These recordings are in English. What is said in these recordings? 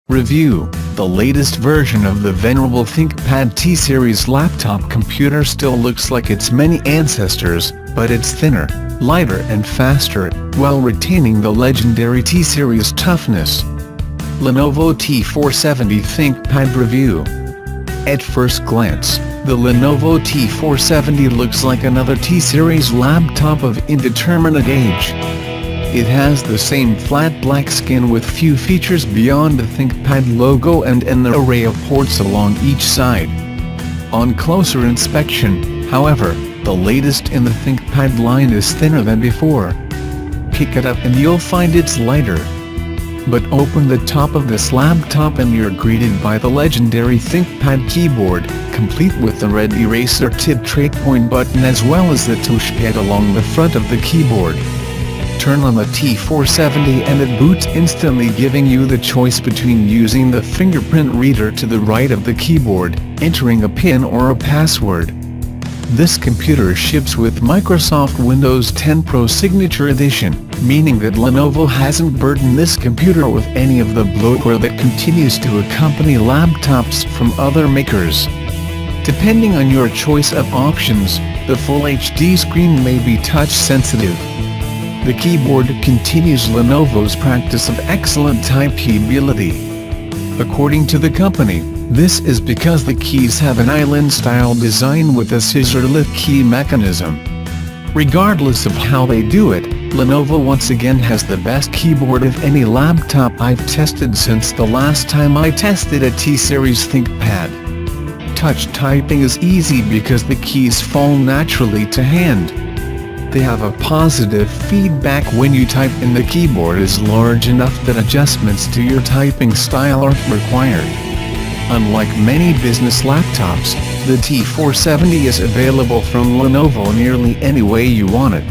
Review: the latest version of the venerable ThinkPad T-series laptop computer still looks like its many ancestors, but it's thinner, lighter and faster, while retaining the legendary T-series toughness. Lenovo T470 ThinkPad Review. At first glance, the Lenovo T470 looks like another T-series laptop of indeterminate age. It has the same flat black skin with few features beyond the ThinkPad logo and an array of ports along each side. On closer inspection, however, the latest in the ThinkPad line is thinner than before. Pick it up and you'll find it's lighter. But open the top of this laptop and you're greeted by the legendary ThinkPad keyboard, complete with the red eraser tip trackpad button as well as the touchpad along the front of the keyboard. Turn on the T470 and it boots instantly, giving you the choice between using the fingerprint reader to the right of the keyboard, entering a PIN or a password. This computer ships with Microsoft Windows 10 Pro Signature Edition, meaning that Lenovo hasn't burdened this computer with any of the bloatware that continues to accompany laptops from other makers. Depending on your choice of options, the Full HD screen may be touch-sensitive. The keyboard continues Lenovo's practice of excellent typability. According to the company, this is because the keys have an island-style design with a scissor-lift key mechanism. Regardless of how they do it, Lenovo once again has the best keyboard of any laptop I've tested since the last time I tested a T-series ThinkPad. Touch typing is easy because the keys fall naturally to hand. They have a positive feedback when you type and the keyboard is large enough that adjustments to your typing style aren't required. Unlike many business laptops, the T470 is available from Lenovo nearly any way you want it.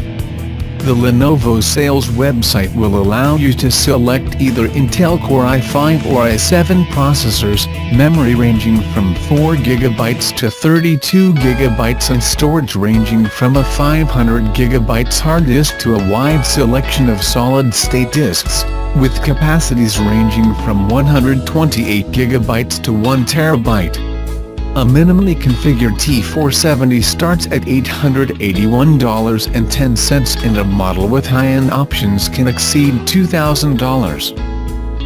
The Lenovo sales website will allow you to select either Intel Core i5 or i7 processors, memory ranging from 4GB to 32GB and storage ranging from a 500GB hard disk to a wide selection of solid-state disks, with capacities ranging from 128GB to 1TB. A minimally configured T470 starts at $881.10 and a model with high-end options can exceed $2,000.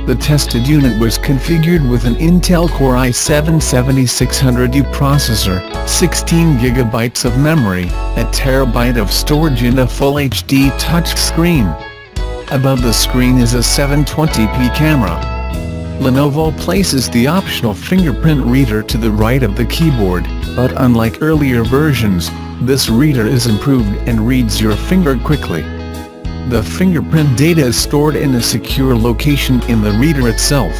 The tested unit was configured with an Intel Core i7-7600U processor, 16GB of memory, a terabyte of storage and a Full HD touchscreen. Above the screen is a 720p camera. Lenovo places the optional fingerprint reader to the right of the keyboard, but unlike earlier versions, this reader is improved and reads your finger quickly. The fingerprint data is stored in a secure location in the reader itself.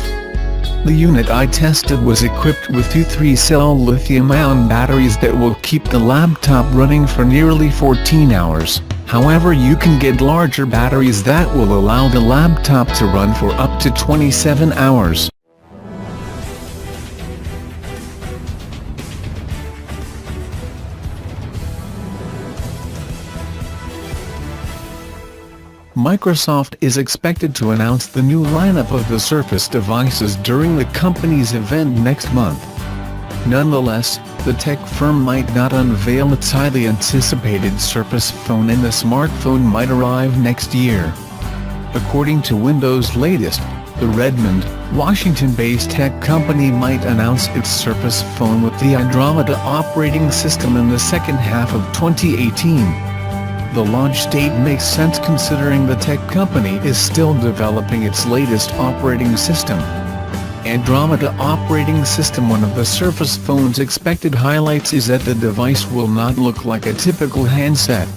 The unit I tested was equipped with two 3-cell lithium-ion batteries that will keep the laptop running for nearly 14 hours. However, you can get larger batteries that will allow the laptop to run for up to 27 hours. Microsoft is expected to announce the new lineup of the Surface devices during the company's event next month. Nonetheless, the tech firm might not unveil its highly anticipated Surface phone, and the smartphone might arrive next year. According to Windows' latest, the Redmond, Washington-based tech company might announce its Surface phone with the Andromeda operating system in the second half of 2018. The launch date makes sense considering the tech company is still developing its latest operating system. Andromeda operating system. One of the Surface phone's expected highlights is that the device will not look like a typical handset.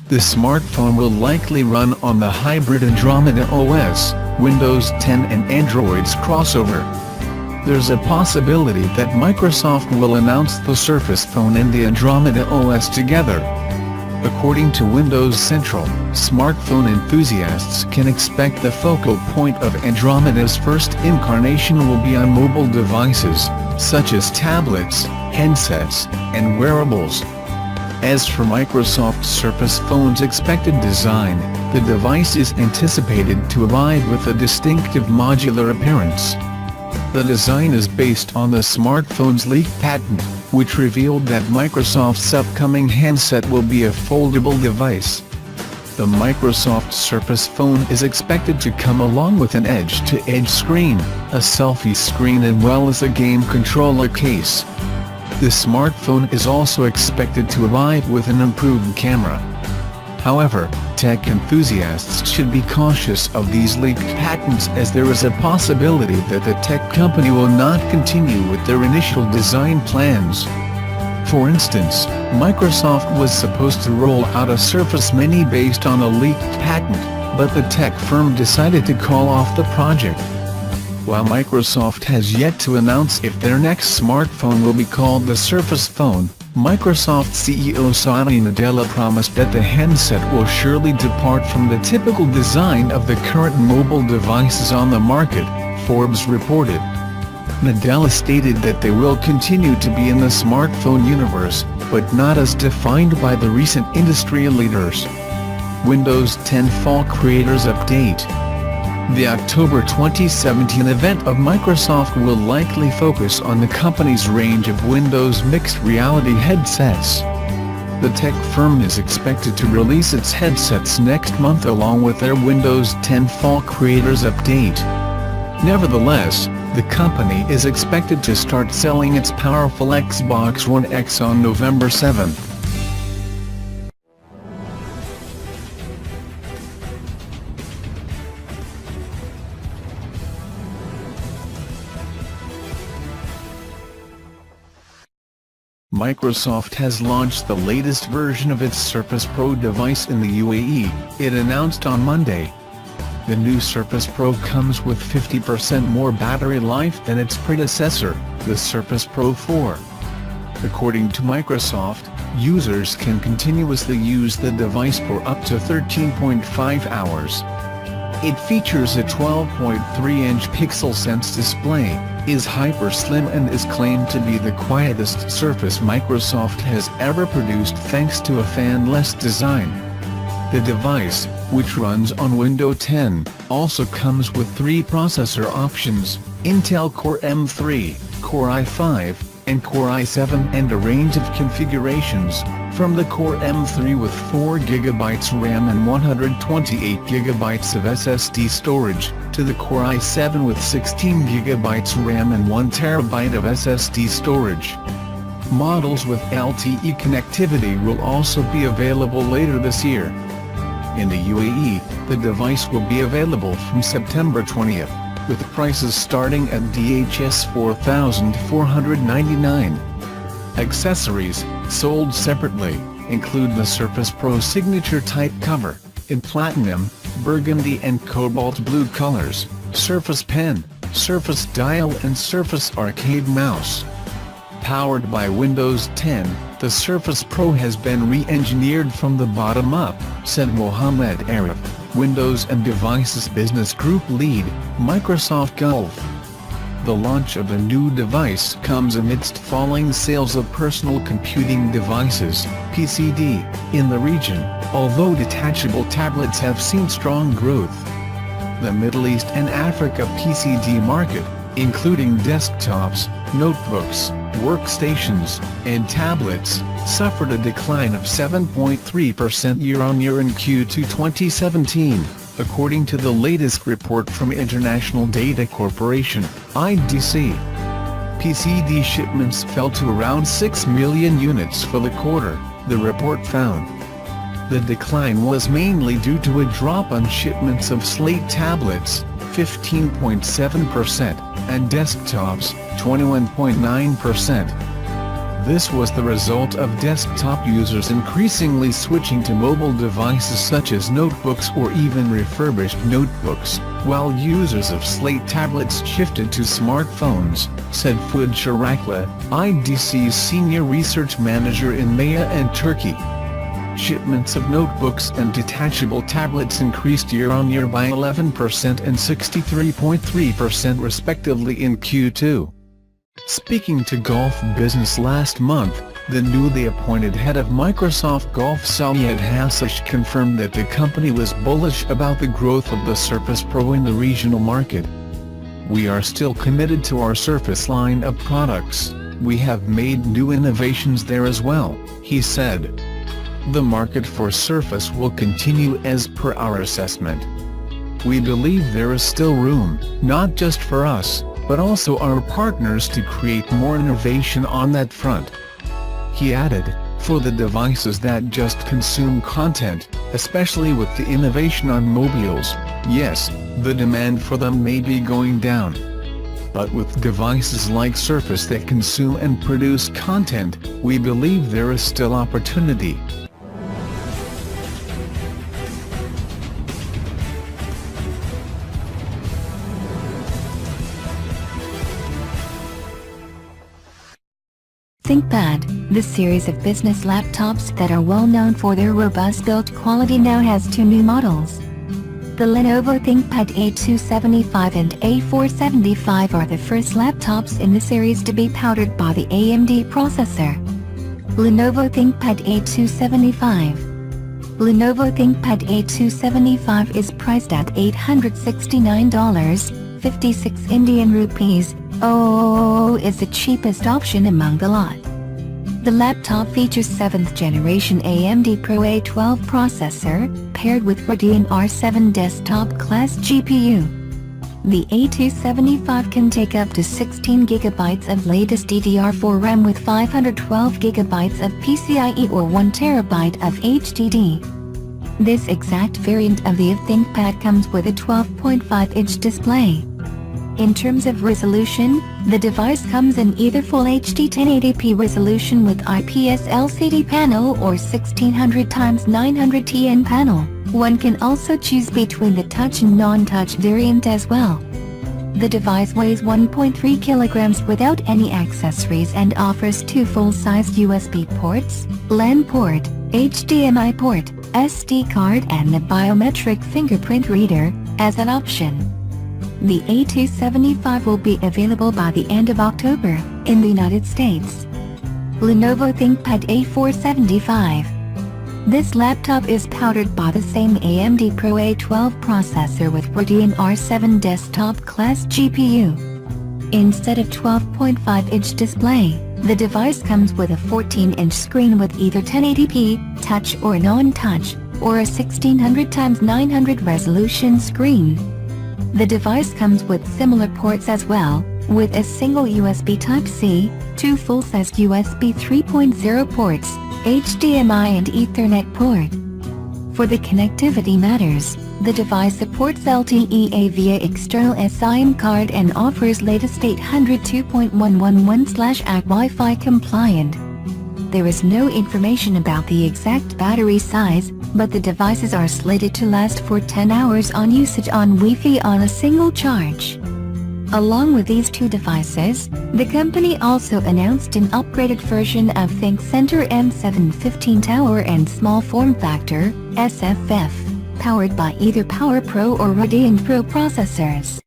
The smartphone will likely run on the hybrid Andromeda OS, Windows 10 and Android's crossover. There's a possibility that Microsoft will announce the Surface phone and the Andromeda OS together. According to Windows Central, smartphone enthusiasts can expect the focal point of Andromeda's first incarnation will be on mobile devices, such as tablets, headsets, and wearables. As for Microsoft's Surface phone's expected design, the device is anticipated to arrive with a distinctive modular appearance. The design is based on the smartphone's leaked patent, which revealed that Microsoft's upcoming handset will be a foldable device. The Microsoft Surface Phone is expected to come along with an edge-to-edge screen, a selfie screen as well as a game controller case. The smartphone is also expected to arrive with an improved camera. However, tech enthusiasts should be cautious of these leaked patents, as there is a possibility that the tech company will not continue with their initial design plans. For instance, Microsoft was supposed to roll out a Surface Mini based on a leaked patent, but the tech firm decided to call off the project. While Microsoft has yet to announce if their next smartphone will be called the Surface Phone, Microsoft CEO Satya Nadella promised that the handset will surely depart from the typical design of the current mobile devices on the market, Forbes reported. Nadella stated that they will continue to be in the smartphone universe, but not as defined by the recent industry leaders. Windows 10 Fall Creators Update. The October 2017 event of Microsoft will likely focus on the company's range of Windows mixed reality headsets. The tech firm is expected to release its headsets next month along with their Windows 10 Fall Creators Update. Nevertheless, the company is expected to start selling its powerful Xbox One X on November 7. Microsoft has launched the latest version of its Surface Pro device in the UAE, it announced on Monday. The new Surface Pro comes with 50% more battery life than its predecessor, the Surface Pro 4. According to Microsoft, users can continuously use the device for up to 13.5 hours. It features a 12.3-inch Pixel Sense display, is hyper slim and is claimed to be the quietest Surface Microsoft has ever produced thanks to a fan-less design. The device, which runs on Windows 10, also comes with 3 processor options, Intel Core M3, Core i5, and Core i7, and a range of configurations, from the Core M3 with 4GB RAM and 128GB of SSD storage, to the Core i7 with 16GB RAM and 1TB of SSD storage. Models with LTE connectivity will also be available later this year. In the UAE, the device will be available from September 20th, with prices starting at DHS 4,499. Accessories, sold separately, include the Surface Pro Signature Type cover, in platinum, burgundy and cobalt blue colors, Surface Pen, Surface Dial and Surface Arcade Mouse. Powered by Windows 10, the Surface Pro has been re-engineered from the bottom up, said Mohammed Arif, Windows and Devices Business Group Lead, Microsoft Gulf. The launch of the new device comes amidst falling sales of personal computing devices, PCD, in the region, although detachable tablets have seen strong growth. The Middle East and Africa PCD market, including desktops, notebooks, workstations, and tablets, suffered a decline of 7.3% year-on-year in Q2 2017, according to the latest report from International Data Corporation, IDC. PCD shipments fell to around 6 million units for the quarter, the report found. The decline was mainly due to a drop on shipments of slate tablets, 15.7%, and desktops, 21.9%. This was the result of desktop users increasingly switching to mobile devices such as notebooks or even refurbished notebooks, while users of slate tablets shifted to smartphones, said Fuad Sharakla, IDC's senior research manager in Maya and Turkey. Shipments of notebooks and detachable tablets increased year-on-year by 11% and 63.3% respectively in Q2. Speaking to Gulf Business last month, the newly appointed head of Microsoft Gulf Syed Hassash confirmed that the company was bullish about the growth of the Surface Pro in the regional market. We are still committed to our Surface line of products. We have made new innovations there as well," he said. The market for Surface will continue as per our assessment. We believe there is still room, not just for us, but also our partners to create more innovation on that front. He added, "For the devices that just consume content, especially with the innovation on mobiles, yes, the demand for them may be going down. But with devices like Surface that consume and produce content, we believe there is still opportunity." ThinkPad, the series of business laptops that are well known for their robust build quality, now has two new models. The Lenovo ThinkPad A275 and A475 are the first laptops in the series to be powered by the AMD processor. Lenovo ThinkPad A275. Lenovo ThinkPad A275 is priced at $869, 56 Indian rupees, is the cheapest option among the lot. The laptop features 7th generation AMD Pro A12 processor, paired with Radeon R7 desktop class GPU. The A275 can take up to 16 GB of latest DDR4 RAM with 512 GB of PCIe or 1 TB of HDD. This exact variant of the ThinkPad comes with a 12.5-inch display. In terms of resolution, the device comes in either Full HD 1080p resolution with IPS LCD panel or 1600x900 TN panel. One can also choose between the touch and non-touch variant as well. The device weighs 1.3 kilograms without any accessories and offers two full-sized USB ports, LAN port, HDMI port, SD card and a biometric fingerprint reader, as an option. The A275 will be available by the end of October, in the United States. Lenovo ThinkPad A475. This laptop is powered by the same AMD Pro A12 processor with Radeon R7 desktop class GPU. Instead of 12.5-inch display, the device comes with a 14-inch screen with either 1080p, touch or non-touch, or a 1600x900 resolution screen. The device comes with similar ports as well, with a single USB Type-C, two full-size USB 3.0 ports, HDMI and Ethernet port. For the connectivity matters, the device supports LTE via external SIM card and offers latest 802.111/AC Wi-Fi compliant. There is no information about the exact battery size, but the devices are slated to last for 10 hours on usage on Wi-Fi on a single charge. Along with these two devices, the company also announced an upgraded version of ThinkCentre M715 Tower and Small Form Factor, SFF, powered by either Power Pro or Radeon Pro processors.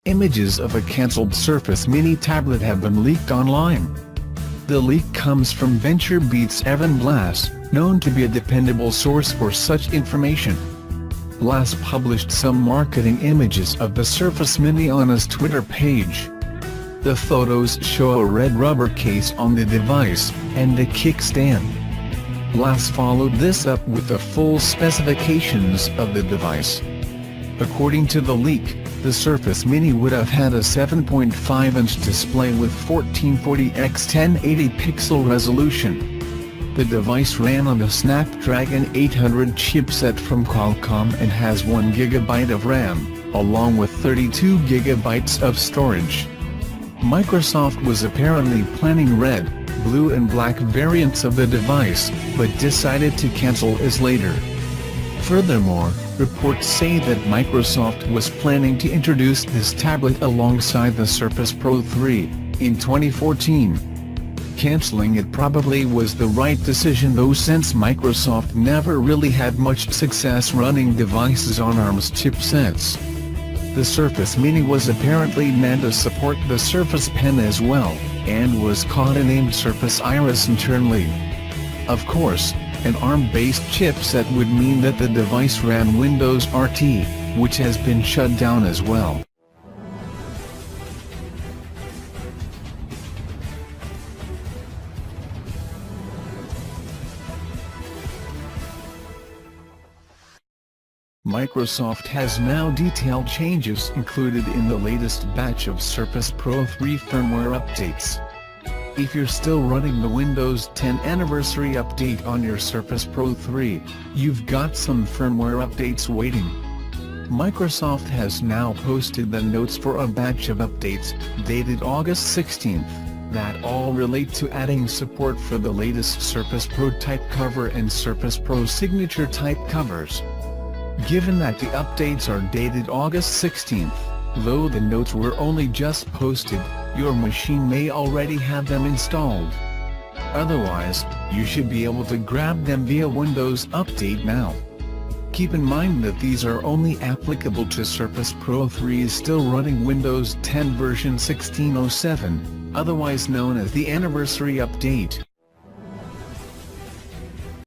Images of a cancelled Surface Mini tablet have been leaked online. The leak comes from VentureBeat's Evan Blass, known to be a dependable source for such information. Blass published some marketing images of the Surface Mini on his Twitter page. The photos show a red rubber case on the device, and a kickstand. Blass followed this up with the full specifications of the device. According to the leak, the Surface Mini would have had a 7.5-inch display with 1440x1080 pixel resolution. The device ran on the Snapdragon 800 chipset from Qualcomm and has 1 GB of RAM, along with 32 GB of storage. Microsoft was apparently planning red, blue and black variants of the device, but decided to cancel it later. Furthermore, reports say that Microsoft was planning to introduce this tablet alongside the Surface Pro 3, in 2014. Canceling it probably was the right decision though, since Microsoft never really had much success running devices on ARM's chipsets. The Surface Mini was apparently meant to support the Surface Pen as well. and was codenamed Surface Iris internally. Of course, an ARM-based chipset would mean that the device ran Windows RT, which has been shut down as well. Microsoft has now detailed changes included in the latest batch of Surface Pro 3 firmware updates. If you're still running the Windows 10 Anniversary update on your Surface Pro 3, you've got some firmware updates waiting. Microsoft has now posted the notes for a batch of updates, dated August 16th, that all relate to adding support for the latest Surface Pro type cover and Surface Pro signature type covers. Given that the updates are dated August 16th, though the notes were only just posted, your machine may already have them installed. Otherwise, you should be able to grab them via Windows Update now. Keep in mind that these are only applicable to Surface Pro 3 still running Windows 10 version 1607, otherwise known as the Anniversary Update.